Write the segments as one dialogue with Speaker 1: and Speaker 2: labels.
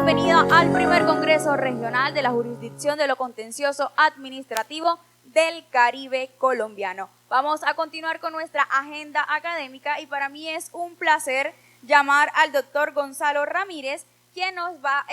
Speaker 1: bienvenida al primer Congreso Regional de la Jurisdicción de lo Contencioso Administrativo del Caribe colombiano. Vamos a continuar con nuestra agenda académica y para mí es un placer llamar al doctor Gonzalo Ramírez, quien nos va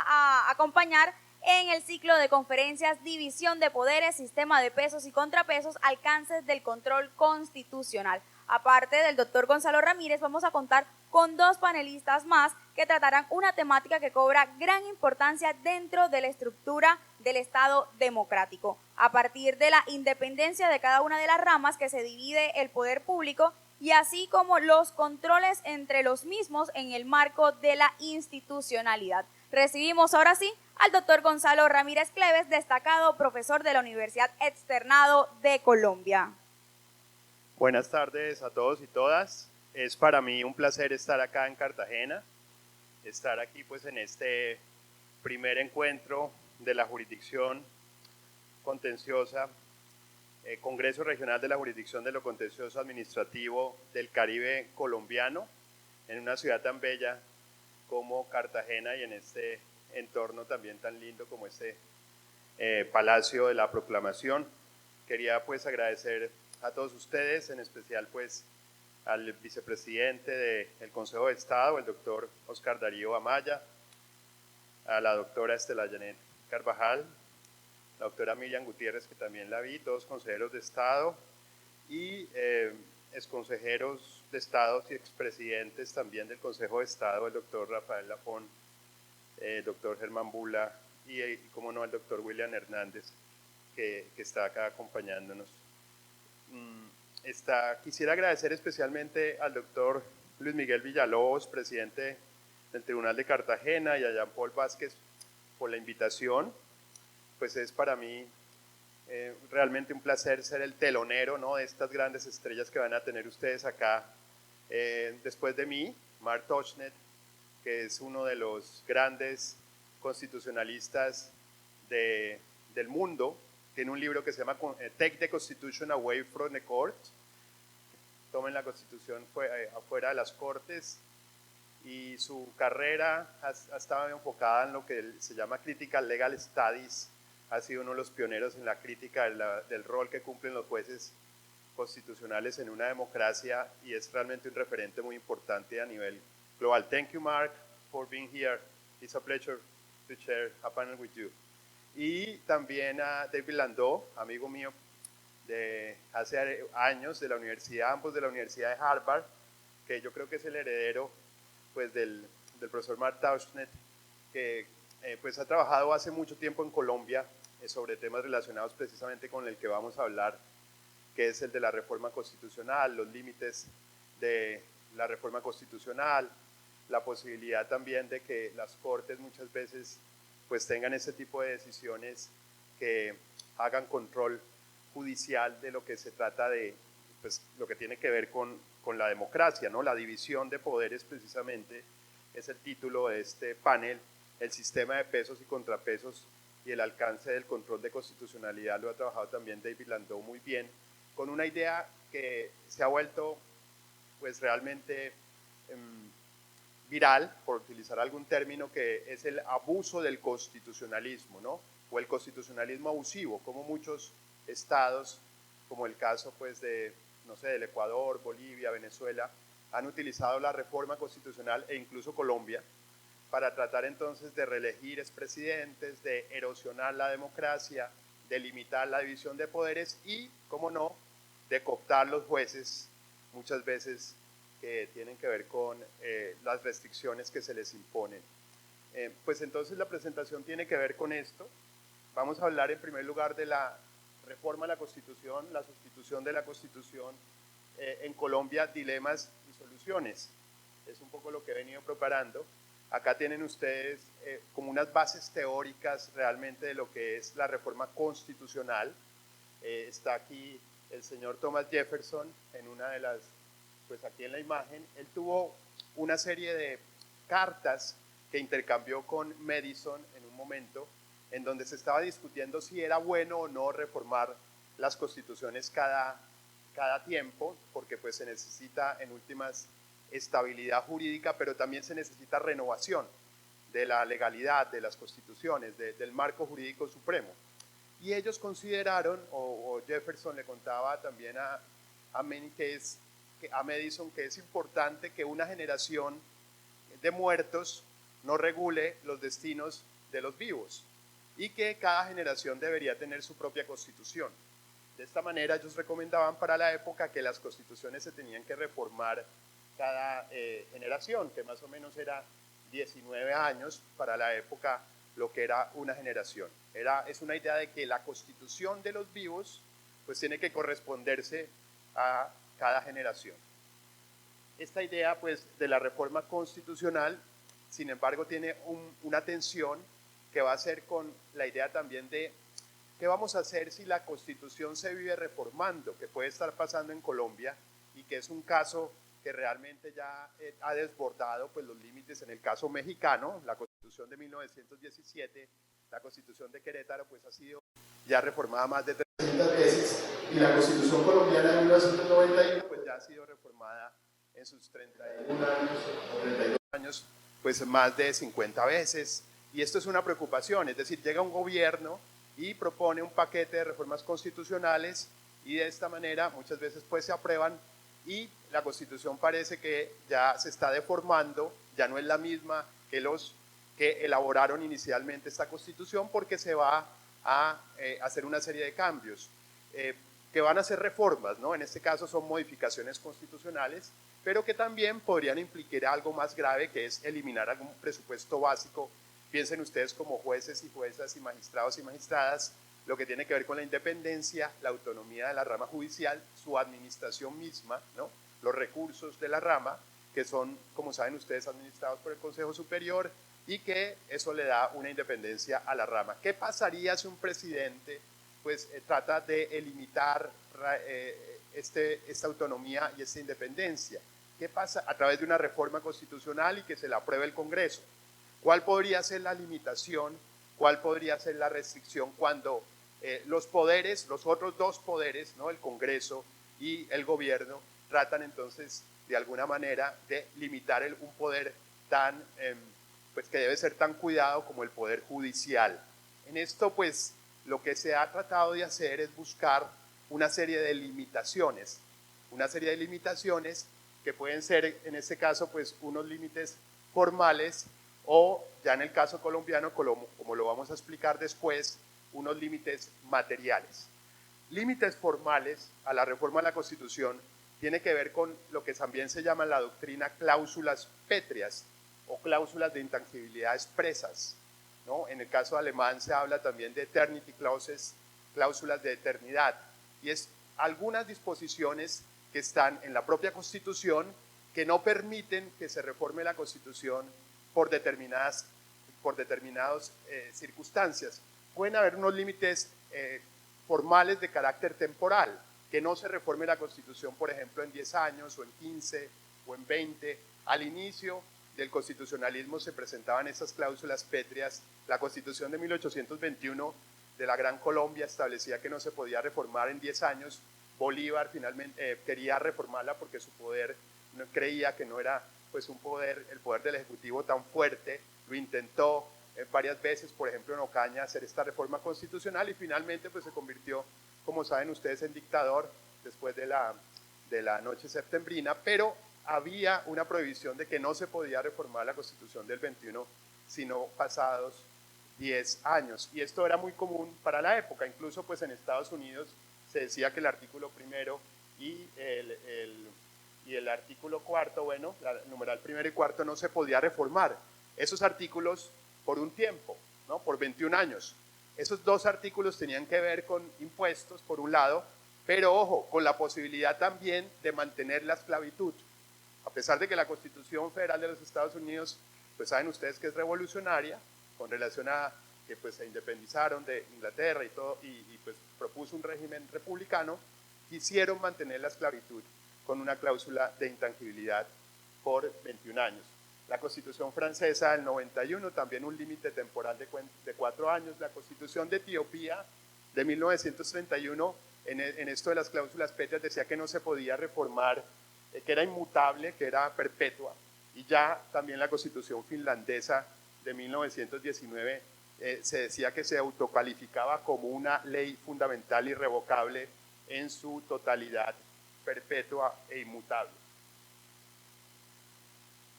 Speaker 1: a acompañar en el ciclo de conferencias División de Poderes, Sistema de Pesos y Contrapesos, Alcances del Control Constitucional. Aparte del doctor Gonzalo Ramírez, vamos a contar con dos panelistas más que tratarán una temática que cobra gran importancia dentro de la estructura del Estado democrático, a partir de la independencia de cada una de las ramas que se divide el poder público y así como los controles entre los mismos en el marco de la institucionalidad. Recibimos ahora sí al doctor Gonzalo Ramírez Cleves, destacado profesor de la Universidad Externado de Colombia.
Speaker 2: Buenas tardes a todos y todas. Es para mí un placer estar acá en Cartagena, estar aquí pues en este primer encuentro de la jurisdicción contenciosa, Congreso Regional de la Jurisdicción de lo Contencioso Administrativo del Caribe colombiano, en una ciudad tan bella como Cartagena y en este entorno también tan lindo como este Palacio de la Proclamación. Quería pues agradecer a todos ustedes, en especial pues al vicepresidente del Consejo de Estado, el doctor Oscar Darío Amaya, a la doctora Estela Janet Carvajal, la doctora Miriam Gutiérrez, que también la vi, todos consejeros de Estado y exconsejeros de Estado y expresidentes también del Consejo de Estado, el doctor Rafael Lafón, el doctor Germán Bula y como no, el doctor William Hernández, que está acá acompañándonos. Quisiera agradecer especialmente al doctor Luis Miguel Villalobos, presidente del Tribunal de Cartagena, y a Jean Paul Vázquez por la invitación. Pues es para mí realmente un placer ser el telonero, ¿no?, de estas grandes estrellas que van a tener ustedes acá después de mí. Mark Toshnet, que es uno de los grandes constitucionalistas del mundo, tiene un libro que se llama Take the Constitution Away from the Court, tomen la Constitución afuera de las Cortes, y su carrera ha estado enfocada en lo que se llama Critical Legal Studies. Ha sido uno de los pioneros en la crítica del rol que cumplen los jueces constitucionales en una democracia y es realmente un referente muy importante a nivel global. Thank you, Mark, for being here. It's a pleasure to share a panel with you. Y también a David Landau, amigo mío de hace años de la universidad, ambos de la Universidad de Harvard, que yo creo que es el heredero pues, del profesor Mark Toshnet, que pues ha trabajado hace mucho tiempo en Colombia sobre temas relacionados precisamente con el que vamos a hablar, que es el de la reforma constitucional, los límites de la reforma constitucional, la posibilidad también de que las Cortes muchas veces pues tengan ese tipo de decisiones que hagan control judicial de lo que se trata de, pues, lo que tiene que ver con la democracia, ¿no? La división de poderes precisamente es el título de este panel, el sistema de pesos y contrapesos y el alcance del control de constitucionalidad. Lo ha trabajado también David Landau muy bien, con una idea que se ha vuelto pues realmente viral, por utilizar algún término, que es el abuso del constitucionalismo, ¿no? O el constitucionalismo abusivo, como muchos estados, como el caso pues de, no sé, del Ecuador, Bolivia, Venezuela, han utilizado la reforma constitucional e incluso Colombia para tratar entonces de reelegir expresidentes, de erosionar la democracia, de limitar la división de poderes y, como no, de cooptar los jueces muchas veces que tienen que ver con las restricciones que se les imponen. Pues entonces la presentación tiene que ver con esto. Vamos a hablar en primer lugar de la reforma a la Constitución, la sustitución de la Constitución en Colombia, dilemas y soluciones. Es un poco lo que he venido preparando. Acá tienen ustedes como unas bases teóricas realmente de lo que es la reforma constitucional. Está aquí el señor Thomas Jefferson en una de las, pues aquí en la imagen. Él tuvo una serie de cartas que intercambió con Madison en un momento en donde se estaba discutiendo si era bueno o no reformar las constituciones cada tiempo, porque pues se necesita en últimas estabilidad jurídica, pero también se necesita renovación de la legalidad, de las constituciones, del marco jurídico supremo. Y ellos consideraron, o Jefferson le contaba también a Madison, que es importante que una generación de muertos no regule los destinos de los vivos y que cada generación debería tener su propia constitución. De esta manera ellos recomendaban para la época que las constituciones se tenían que reformar cada generación, que más o menos era 19 años para la época lo que era una generación. Es una idea de que la constitución de los vivos pues tiene que corresponderse a cada generación. Esta idea pues de la reforma constitucional, sin embargo, tiene una tensión que va a ser con la idea también de qué vamos a hacer si la constitución se vive reformando, que puede estar pasando en Colombia y que es un caso que realmente ya ha desbordado pues, los límites en el caso mexicano. La Constitución de 1917, la Constitución de Querétaro, pues ha sido ya reformada más de 300 veces, y la Constitución colombiana de 1991 pues ya ha sido reformada en sus 31 años o 32 años, pues más de 50 veces, y esto es una preocupación, es decir, llega un gobierno y propone un paquete de reformas constitucionales y de esta manera muchas veces pues se aprueban y la Constitución parece que ya se está deformando, ya no es la misma que los que elaboraron inicialmente esta Constitución, porque se va a hacer una serie de cambios que van a ser reformas, ¿no? En este caso son modificaciones constitucionales, pero que también podrían implicar algo más grave, que es eliminar algún presupuesto básico. Piensen ustedes como jueces y juezas y magistrados y magistradas, lo que tiene que ver con la independencia, la autonomía de la rama judicial, su administración misma, ¿no? Los recursos de la rama, que son, como saben ustedes, administrados por el Consejo Superior, y que eso le da una independencia a la rama. ¿Qué pasaría si un presidente pues, trata de limitar esta autonomía y esta independencia? ¿Qué pasa a través de una reforma constitucional y que se la apruebe el Congreso? ¿Cuál podría ser la limitación? ¿Cuál podría ser la restricción cuando los poderes, los otros dos poderes, ¿no? El Congreso y el gobierno, tratan entonces de alguna manera de limitar un poder tan, pues que debe ser tan cuidado como el poder judicial? En esto pues lo que se ha tratado de hacer es buscar una serie de limitaciones que pueden ser en este caso pues unos límites formales o ya en el caso colombiano, como lo vamos a explicar después, unos límites materiales. Límites formales a la reforma de la Constitución tiene que ver con lo que también se llama en la doctrina cláusulas pétreas o cláusulas de intangibilidad expresas, ¿no? En el caso alemán se habla también de eternity clauses, cláusulas de eternidad, y es algunas disposiciones que están en la propia Constitución que no permiten que se reforme la Constitución por determinadas circunstancias. Pueden haber unos límites formales de carácter temporal, que no se reforme la Constitución, por ejemplo, en 10 años, o en 15, o en 20. Al inicio del constitucionalismo se presentaban esas cláusulas pétreas. La Constitución de 1821 de la Gran Colombia establecía que no se podía reformar en 10 años. Bolívar finalmente quería reformarla porque su poder no creía que no era pues el poder del Ejecutivo tan fuerte. Lo intentó varias veces, por ejemplo en Ocaña, hacer esta reforma constitucional y finalmente pues se convirtió, como saben ustedes, en dictador después de la noche septembrina, pero había una prohibición de que no se podía reformar la Constitución del 21 sino pasados 10 años, y esto era muy común para la época. Incluso pues en Estados Unidos se decía que el artículo primero y el artículo cuarto, bueno, la numeral primero y cuarto no se podía reformar. Esos artículos por un tiempo, ¿no? Por 21 años. Esos dos artículos tenían que ver con impuestos, por un lado, pero ojo, con la posibilidad también de mantener la esclavitud. A pesar de que la Constitución Federal de los Estados Unidos, pues saben ustedes que es revolucionaria, con relación a que pues se independizaron de Inglaterra y todo, y pues propuso un régimen republicano, quisieron mantener la esclavitud con una cláusula de intangibilidad por 21 años. La Constitución francesa del 91, también un límite temporal de 4 años. La Constitución de Etiopía de 1931, en esto de las cláusulas pétreas, decía que no se podía reformar que era inmutable, que era perpetua, y ya también la Constitución finlandesa de 1919 se decía que se autocalificaba como una ley fundamental irrevocable en su totalidad, perpetua e inmutable.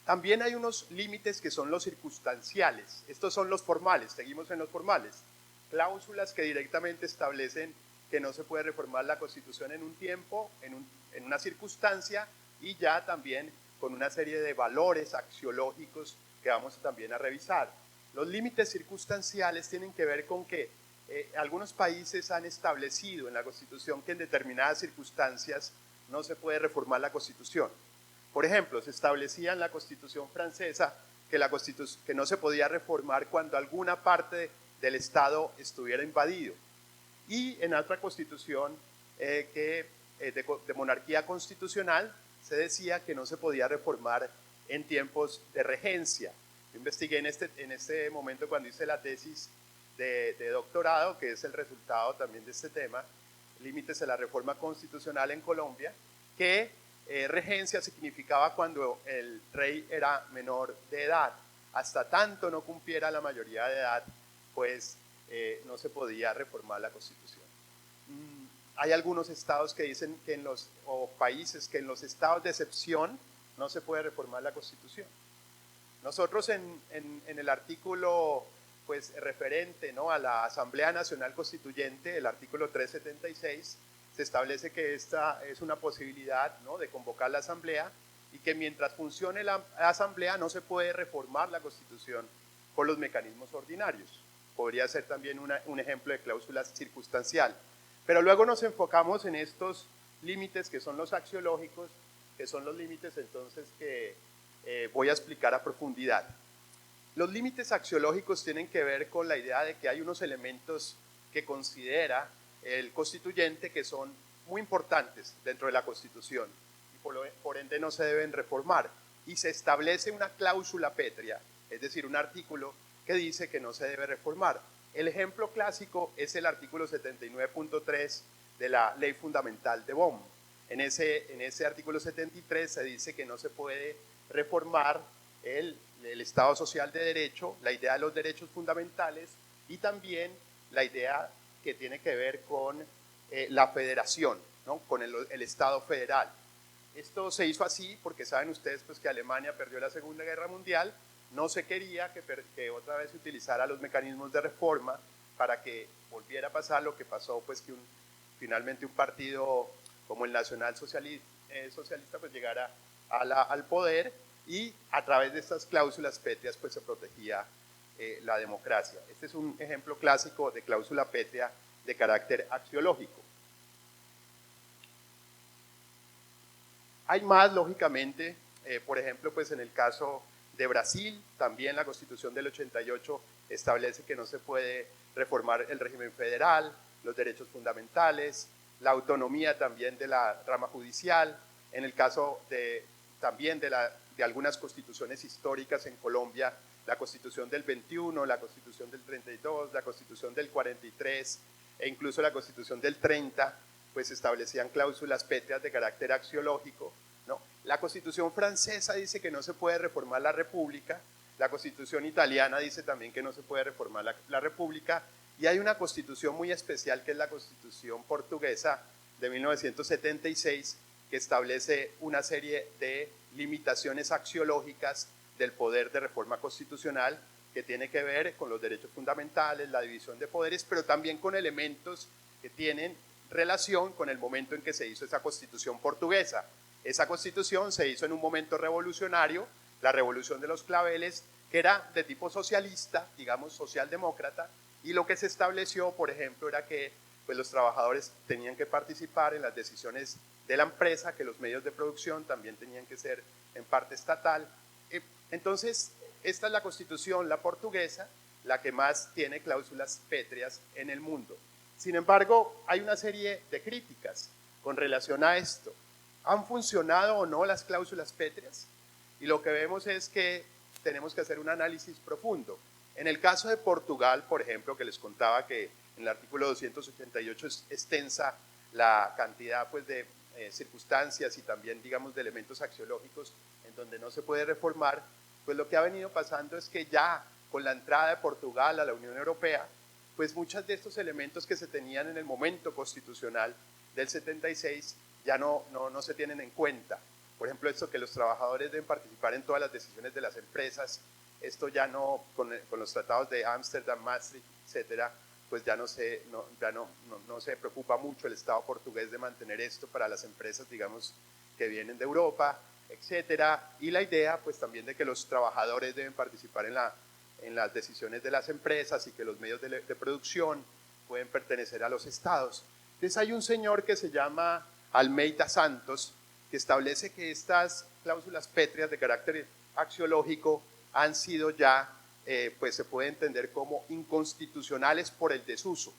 Speaker 2: También hay unos límites que son los circunstanciales. Estos son los formales, seguimos en los formales. Cláusulas que directamente establecen que no se puede reformar la Constitución en un tiempo, en una circunstancia, y ya también con una serie de valores axiológicos que vamos también a revisar. Los límites circunstanciales tienen que ver con que algunos países han establecido en la Constitución que en determinadas circunstancias no se puede reformar la Constitución. Por ejemplo, se establecía en la Constitución francesa que no se podía reformar cuando alguna parte del Estado estuviera invadido. Y en otra Constitución de monarquía constitucional se decía que no se podía reformar en tiempos de regencia. Yo investigué en este momento cuando hice la tesis de doctorado, que es el resultado también de este tema, límites de la reforma constitucional en Colombia, que regencia significaba cuando el rey era menor de edad. Hasta tanto no cumpliera la mayoría de edad, pues no se podía reformar la Constitución. Hay algunos estados que dicen que o países que en los estados de excepción no se puede reformar la Constitución. Nosotros en el artículo pues, referente, ¿no?, a la Asamblea Nacional Constituyente, el artículo 376, se establece que esta es una posibilidad, ¿no?, de convocar la Asamblea y que mientras funcione la Asamblea no se puede reformar la Constitución por los mecanismos ordinarios. Podría ser también un ejemplo de cláusula circunstancial. Pero luego nos enfocamos en estos límites que son los axiológicos, que son los límites entonces que voy a explicar a profundidad. Los límites axiológicos tienen que ver con la idea de que hay unos elementos que considera el constituyente que son muy importantes dentro de la Constitución y por ende no se deben reformar. Y se establece una cláusula pétrea, es decir, un artículo que dice que no se debe reformar. El ejemplo clásico es el artículo 79.3 de la Ley Fundamental de Bonn. En ese artículo 73 se dice que no se puede reformar el Estado Social de Derecho, la idea de los derechos fundamentales y también la idea que tiene que ver con la federación, ¿no?, con el Estado federal. Esto se hizo así porque saben ustedes pues, que Alemania perdió la Segunda Guerra Mundial, no se quería que otra vez se utilizara los mecanismos de reforma para que volviera a pasar lo que pasó, pues que finalmente un partido como el Nacional Socialista pues llegara al poder y a través de estas cláusulas pétreas pues se protegía la democracia. Este es un ejemplo clásico de cláusula pétrea de carácter axiológico. Hay más, lógicamente, por ejemplo, pues en el caso de Brasil, también la Constitución del 88 establece que no se puede reformar el régimen federal, los derechos fundamentales, la autonomía también de la rama judicial. En el caso también de algunas constituciones históricas en Colombia, la Constitución del 21, la Constitución del 32, la Constitución del 43 e incluso la Constitución del 30, pues establecían cláusulas pétreas de carácter axiológico, ¿no? La Constitución francesa dice que no se puede reformar la República, la Constitución italiana dice también que no se puede reformar la República, y hay una Constitución muy especial que es la Constitución portuguesa de 1976, que establece una serie de limitaciones axiológicas del poder de reforma constitucional que tiene que ver con los derechos fundamentales, la división de poderes, pero también con elementos que tienen relación con el momento en que se hizo esa Constitución portuguesa. Esa Constitución se hizo en un momento revolucionario, la Revolución de los Claveles, que era de tipo socialista, digamos socialdemócrata, y lo que se estableció, por ejemplo, era que pues, los trabajadores tenían que participar en las decisiones de la empresa, que los medios de producción también tenían que ser en parte estatal. Entonces, esta es la Constitución, la portuguesa, la que más tiene cláusulas pétreas en el mundo. Sin embargo, hay una serie de críticas con relación a esto. ¿Han funcionado o no las cláusulas pétreas? Y lo que vemos es que tenemos que hacer un análisis profundo. En el caso de Portugal, por ejemplo, que les contaba que en el artículo 288 es extensa la cantidad pues, de circunstancias y también, digamos, de elementos axiológicos en donde no se puede reformar, pues lo que ha venido pasando es que ya con la entrada de Portugal a la Unión Europea, pues muchos de estos elementos que se tenían en el momento constitucional del 76 ya no se tienen en cuenta. Por ejemplo, esto que los trabajadores deben participar en todas las decisiones de las empresas, esto ya no, con los tratados de Ámsterdam, Maastricht, etcétera, pues ya no se preocupa mucho el Estado portugués de mantener esto para las empresas, digamos, que vienen de Europa, etcétera. Y la idea, pues también de que los trabajadores deben participar en las decisiones de las empresas y que los medios de producción pueden pertenecer a los estados. Entonces hay un señor que se llama Almeida Santos, que establece que estas cláusulas pétreas de carácter axiológico han sido ya, pues se puede entender como inconstitucionales por el desuso,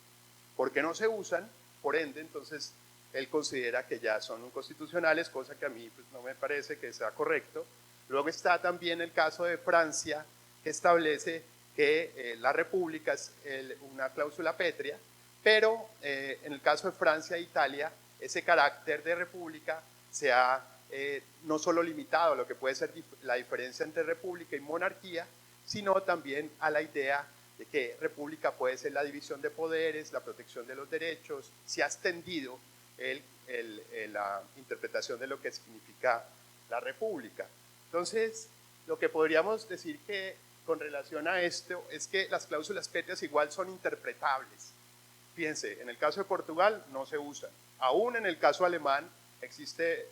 Speaker 2: porque no se usan, por ende, entonces él considera que ya son inconstitucionales, cosa que a mí pues, no me parece que sea correcto. Luego está también el caso de Francia, que establece que la república es una cláusula pétrea, pero en el caso de Francia e Italia, ese carácter de república se ha no solo limitado a lo que puede ser la diferencia entre república y monarquía, sino también a la idea de que república puede ser la división de poderes, la protección de los derechos. Se ha extendido la interpretación de lo que significa la república. Entonces, lo que podríamos decir que con relación a esto es que las cláusulas pétreas igual son interpretables. Fíjense, en el caso de Portugal no se usan. Aún en el caso alemán existe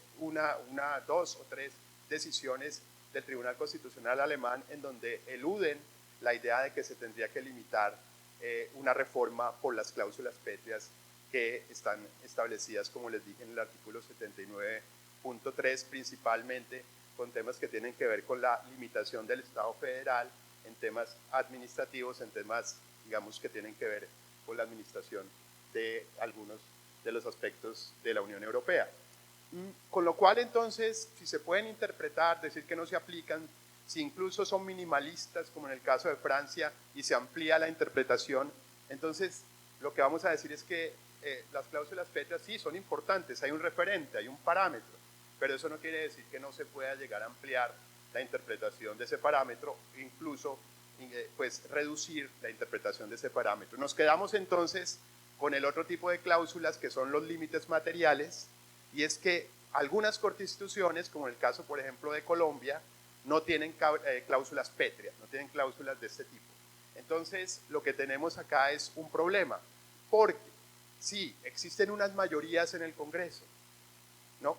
Speaker 2: dos o tres decisiones del Tribunal Constitucional alemán en donde eluden la idea de que se tendría que limitar una reforma por las cláusulas pétreas que están establecidas, como les dije, en el artículo 79.3, principalmente con temas que tienen que ver con la limitación del Estado federal, en temas administrativos, en temas, digamos, que tienen que ver con la administración de algunos de los aspectos de la Unión Europea. Con lo cual, entonces, si se pueden interpretar, decir que no se aplican, si incluso son minimalistas, como en el caso de Francia, y se amplía la interpretación, entonces lo que vamos a decir es que las cláusulas pétreas sí son importantes, hay un referente, hay un parámetro, pero eso no quiere decir que no se pueda llegar a ampliar la interpretación de ese parámetro, incluso pues reducir la interpretación de ese parámetro. Nos quedamos entonces con el otro tipo de cláusulas que son los límites materiales, y es que algunas constituciones, como en el caso por ejemplo de Colombia, no tienen cláusulas pétreas, no tienen cláusulas de este tipo. Entonces lo que tenemos acá es un problema, porque sí, existen unas mayorías en el Congreso, ¿no?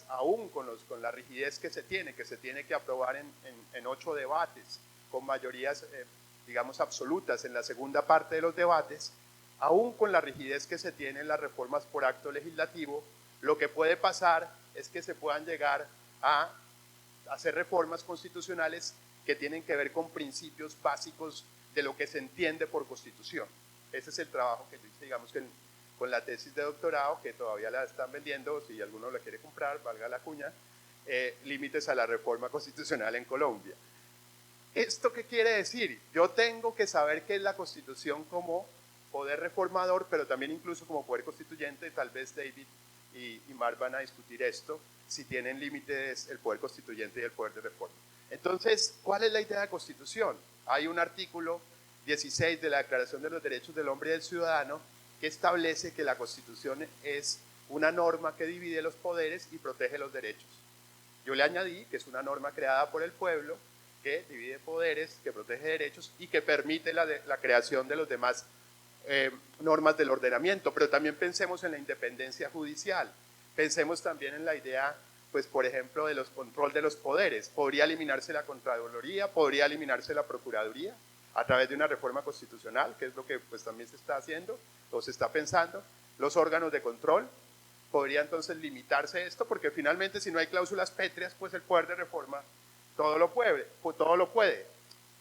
Speaker 2: Aún con la rigidez que se tiene que aprobar en 8 debates, con mayorías, digamos, absolutas en la segunda parte de los debates, aún con la rigidez que se tiene en las reformas por acto legislativo, lo que puede pasar es que se puedan llegar a hacer reformas constitucionales que tienen que ver con principios básicos de lo que se entiende por constitución. Ese es el trabajo que yo hice, digamos, con la tesis de doctorado, que todavía la están vendiendo, si alguno la quiere comprar, valga la cuña, límites a la reforma constitucional en Colombia. ¿Esto qué quiere decir? Yo tengo que saber qué es la Constitución como poder reformador, pero también incluso como poder constituyente. Tal vez David y Mark van a discutir esto, si tienen límites el poder constituyente y el poder de reforma. Entonces, ¿cuál es la idea de Constitución? Hay un artículo 16 de la Declaración de los Derechos del Hombre y del Ciudadano que establece que la Constitución es una norma que divide los poderes y protege los derechos. Yo le añadí que es una norma creada por el pueblo, que divide poderes, que protege derechos y que permite la creación de los demás normas del ordenamiento. Pero también pensemos en la independencia judicial, pensemos también en la idea, pues por ejemplo, de los control de los poderes. ¿Podría eliminarse la Contraloría? ¿Podría eliminarse la Procuraduría a través de una reforma constitucional, que es lo que pues también se está haciendo o se está pensando? Los órganos de control, ¿podría entonces limitarse esto? Porque finalmente, si no hay cláusulas pétreas, pues el poder de reforma todo lo puede.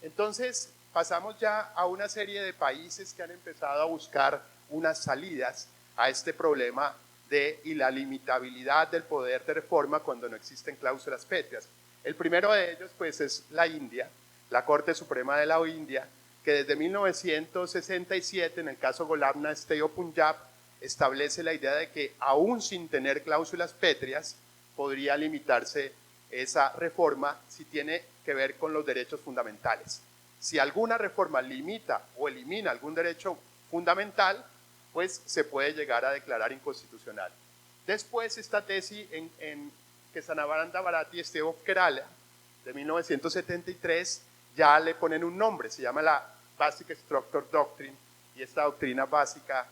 Speaker 2: Entonces pasamos ya a una serie de países que han empezado a buscar unas salidas a este problema y la limitabilidad del poder de reforma cuando no existen cláusulas pétreas. El primero de ellos pues es la India, la Corte Suprema de la India, que desde 1967 en el caso Ghulam Nabi Punjab establece la idea de que aún sin tener cláusulas pétreas podría limitarse esa reforma si tiene que ver con los derechos fundamentales. Si alguna reforma limita o elimina algún derecho fundamental, pues se puede llegar a declarar inconstitucional. Después esta tesis que Sanabaranda Bharati y Esteban Kerala de 1973 ya le ponen un nombre, se llama la Basic Structure Doctrine, y esta doctrina básica,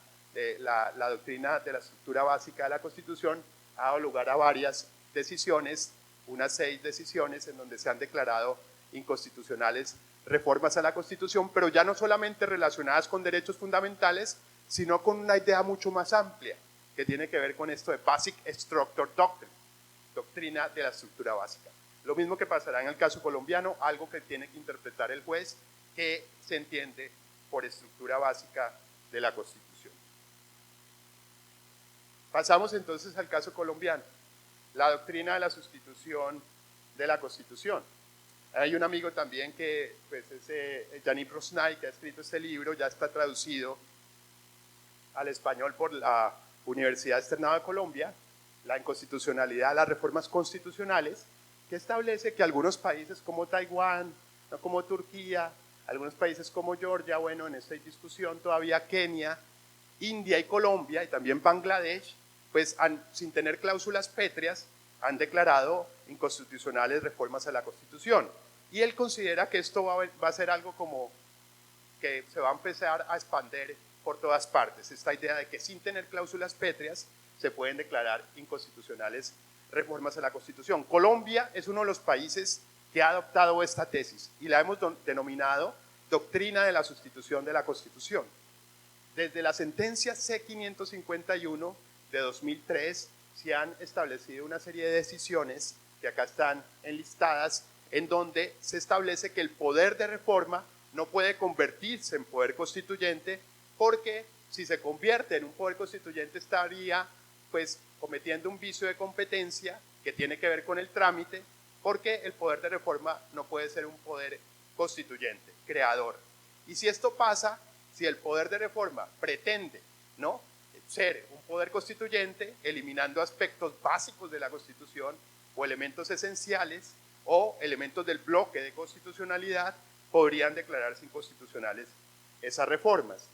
Speaker 2: la doctrina de la estructura básica de la Constitución, ha dado lugar a varias decisiones, unas 6 decisiones en donde se han declarado inconstitucionales reformas a la Constitución, pero ya no solamente relacionadas con derechos fundamentales, sino con una idea mucho más amplia, que tiene que ver con esto de Basic Structure Doctrine, doctrina de la estructura básica. Lo mismo que pasará en el caso colombiano, algo que tiene que interpretar el juez, que se entiende por estructura básica de la Constitución. Pasamos entonces al caso colombiano, la doctrina de la sustitución de la Constitución. Hay un amigo también que pues, es Yannick Rosnay, que ha escrito este libro, ya está traducido al español por la Universidad Externada de Colombia, la inconstitucionalidad de las reformas constitucionales, que establece que algunos países como Taiwán, como Turquía, algunos países como Georgia, bueno, en esta discusión todavía Kenia, India y Colombia, y también Bangladesh, pues sin tener cláusulas pétreas, han declarado inconstitucionales reformas a la Constitución. Y él considera que esto va a ser algo como que se va a empezar a expandir por todas partes. Esta idea de que sin tener cláusulas pétreas se pueden declarar inconstitucionales reformas a la Constitución. Colombia es uno de los países que ha adoptado esta tesis y la hemos denominado doctrina de la sustitución de la Constitución. Desde la sentencia C-551 de 2003 se han establecido una serie de decisiones que acá están enlistadas, en donde se establece que el poder de reforma no puede convertirse en poder constituyente, porque si se convierte en un poder constituyente estaría pues cometiendo un vicio de competencia que tiene que ver con el trámite, porque el poder de reforma no puede ser un poder constituyente, creador. Y si esto pasa, si el poder de reforma pretende, ¿no?, ser un poder constituyente, eliminando aspectos básicos de la Constitución o elementos esenciales o elementos del bloque de constitucionalidad, podrían declararse inconstitucionales esas reformas.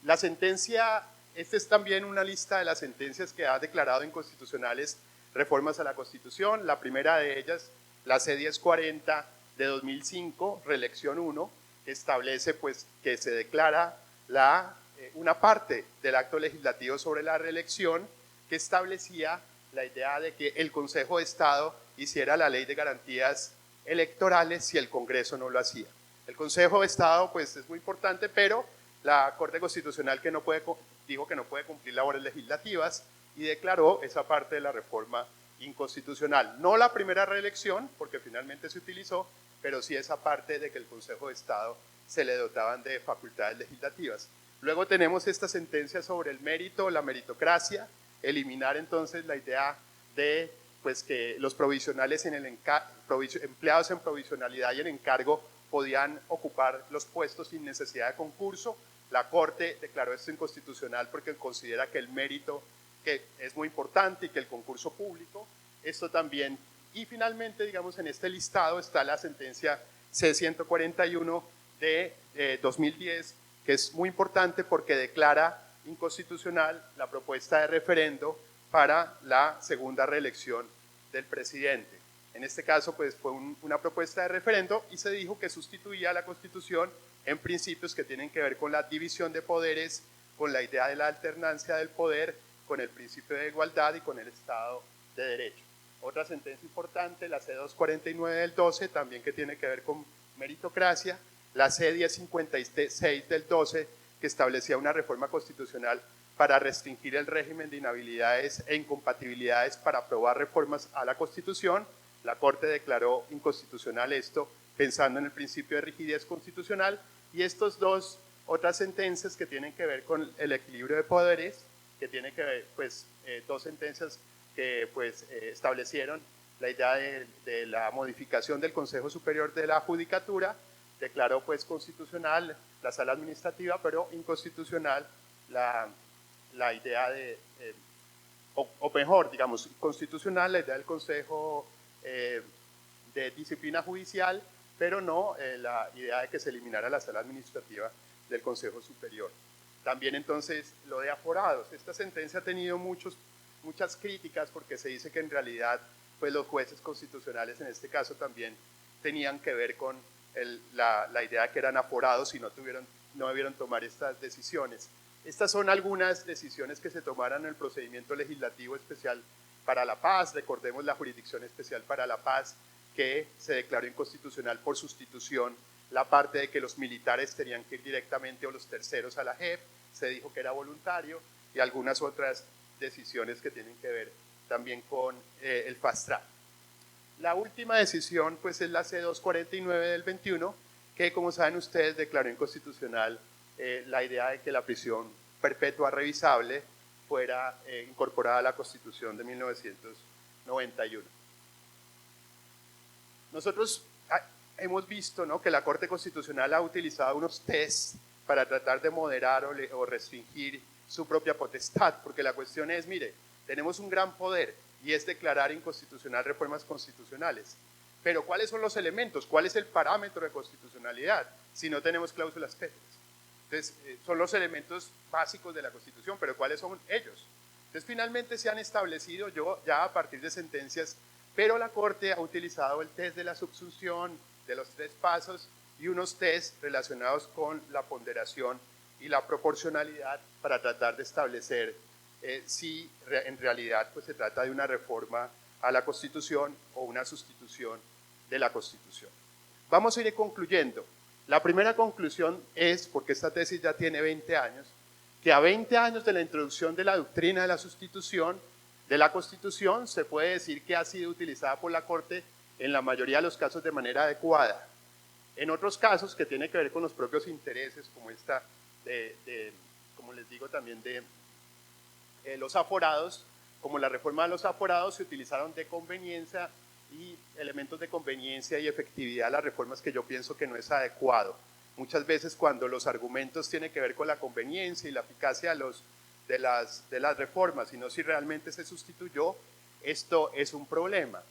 Speaker 2: La sentencia, esta es también una lista de las sentencias que ha declarado inconstitucionales reformas a la Constitución. La primera de ellas, la C-1040 de 2005, reelección 1, que establece pues, que se declara una parte del acto legislativo sobre la reelección, que establecía la idea de que el Consejo de Estado hiciera la ley de garantías electorales si el Congreso no lo hacía. El Consejo de Estado pues, es muy importante, pero la Corte Constitucional dijo que no puede cumplir labores legislativas y declaró esa parte de la reforma inconstitucional. No la primera reelección, porque finalmente se utilizó, pero sí esa parte de que el Consejo de Estado se le dotaban de facultades legislativas. Luego tenemos esta sentencia sobre el mérito, la meritocracia, eliminar entonces la idea de pues, que los provisionales empleados en provisionalidad y en encargo podían ocupar los puestos sin necesidad de concurso. La Corte declaró esto inconstitucional porque considera que el mérito que es muy importante y que el concurso público, esto también. Y finalmente, digamos, en este listado está la sentencia C-141 de 2010, que es muy importante porque declara inconstitucional la propuesta de referendo para la segunda reelección del presidente. En este caso, pues fue una propuesta de referendo y se dijo que sustituía a la Constitución en principios que tienen que ver con la división de poderes, con la idea de la alternancia del poder, con el principio de igualdad y con el Estado de Derecho. Otra sentencia importante, la C-249 del 12, también que tiene que ver con meritocracia, la C-1056 del 12, que establecía una reforma constitucional para restringir el régimen de inhabilidades e incompatibilidades para aprobar reformas a la Constitución. La Corte declaró inconstitucional esto, pensando en el principio de rigidez constitucional, y estos otras sentencias que tienen que ver con el equilibrio de poderes, que tienen que ver, pues, dos sentencias que pues, establecieron la idea de la modificación del Consejo Superior de la Judicatura, declaró pues constitucional la sala administrativa, pero inconstitucional la idea de, o mejor, digamos, constitucional la idea del Consejo de Disciplina Judicial, pero no la idea de que se eliminara la sala administrativa del Consejo Superior. También entonces lo de aforados. Esta sentencia ha tenido muchas críticas porque se dice que en realidad pues los jueces constitucionales en este caso también tenían que ver con la idea de que eran aforados y no debieron tomar estas decisiones. Estas son algunas decisiones que se tomaron en el procedimiento legislativo especial para la paz. Recordemos la Jurisdicción Especial para la Paz, que se declaró inconstitucional por sustitución la parte de que los militares tenían que ir directamente o los terceros a la JEP, se dijo que era voluntario, y algunas otras decisiones que tienen que ver también con el fast track. La última decisión pues es la C249 del 21, que como saben ustedes declaró inconstitucional la idea de que la prisión perpetua revisable fuera incorporada a la Constitución de 1991. Nosotros hemos visto, ¿no?, que la Corte Constitucional ha utilizado unos tests para tratar de moderar o restringir su propia potestad, porque la cuestión es, mire, tenemos un gran poder y es declarar inconstitucional reformas constitucionales, pero ¿cuáles son los elementos? ¿Cuál es el parámetro de constitucionalidad si no tenemos cláusulas pétreas? Entonces, son los elementos básicos de la Constitución, pero ¿cuáles son ellos? Entonces, finalmente se han establecido ya a partir de sentencias, pero la Corte ha utilizado el test de la subsunción, de los 3 pasos y unos test relacionados con la ponderación y la proporcionalidad para tratar de establecer si en realidad pues, se trata de una reforma a la Constitución o una sustitución de la Constitución. Vamos a ir concluyendo. La primera conclusión es, porque esta tesis ya tiene 20 años, que a 20 años de la introducción de la doctrina de la sustitución de la Constitución se puede decir que ha sido utilizada por la Corte en la mayoría de los casos de manera adecuada. En otros casos que tiene que ver con los propios intereses, como esta, como les digo también, de los aforados, como la reforma de los aforados, se utilizaron de conveniencia y elementos de conveniencia y efectividad las reformas que yo pienso que no es adecuado. Muchas veces cuando los argumentos tienen que ver con la conveniencia y la eficacia de las reformas, y no si realmente se sustituyó, esto es un problema.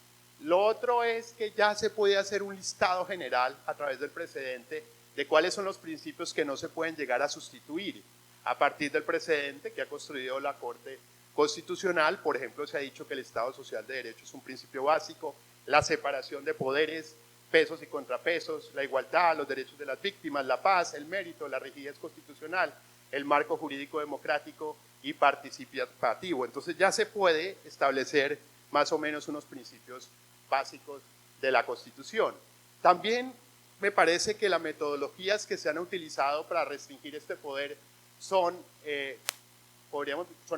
Speaker 2: Lo otro es que ya se puede hacer un listado general a través del precedente de cuáles son los principios que no se pueden llegar a sustituir. A partir del precedente que ha construido la Corte Constitucional, por ejemplo, se ha dicho que el Estado Social de Derecho es un principio básico, la separación de poderes, pesos y contrapesos, la igualdad, los derechos de las víctimas, la paz, el mérito, la rigidez constitucional, el marco jurídico democrático y participativo. Entonces ya se puede establecer más o menos unos principios básicos de la Constitución. También me parece que las metodologías que se han utilizado para restringir este poder son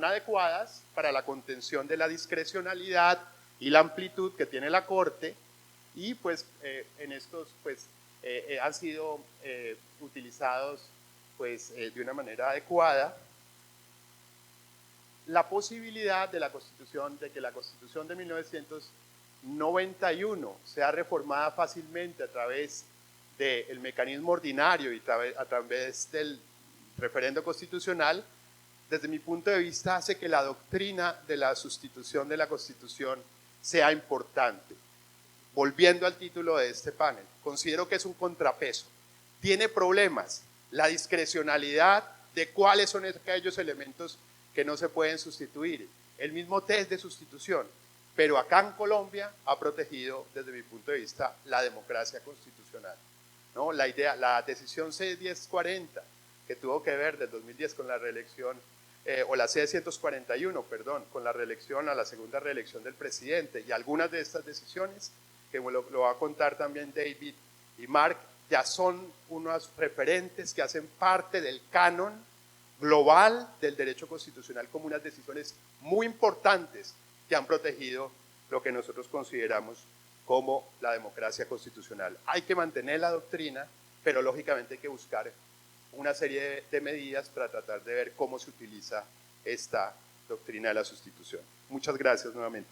Speaker 2: adecuadas para la contención de la discrecionalidad y la amplitud que tiene la Corte, y pues en estos pues han sido utilizados pues de una manera adecuada. La posibilidad de que la Constitución de 1991 sea reformada fácilmente a través del mecanismo ordinario y a través del referendo constitucional, desde mi punto de vista hace que la doctrina de la sustitución de la Constitución sea importante. Volviendo al título de este panel, considero que es un contrapeso. Tiene problemas, la discrecionalidad de cuáles son aquellos elementos que no se pueden sustituir, el mismo test de sustitución, pero acá en Colombia ha protegido, desde mi punto de vista, la democracia constitucional, ¿no? La decisión C1040, que tuvo que ver del 2010 con la reelección, o la C141, perdón, con la reelección, a la segunda reelección del presidente, y algunas de estas decisiones, que lo va a contar también David y Mark, ya son unos referentes que hacen parte del canon global del derecho constitucional como unas decisiones muy importantes que han protegido lo que nosotros consideramos como la democracia constitucional. Hay que mantener la doctrina, pero lógicamente hay que buscar una serie de medidas para tratar de ver cómo se utiliza esta doctrina de la sustitución. Muchas gracias nuevamente.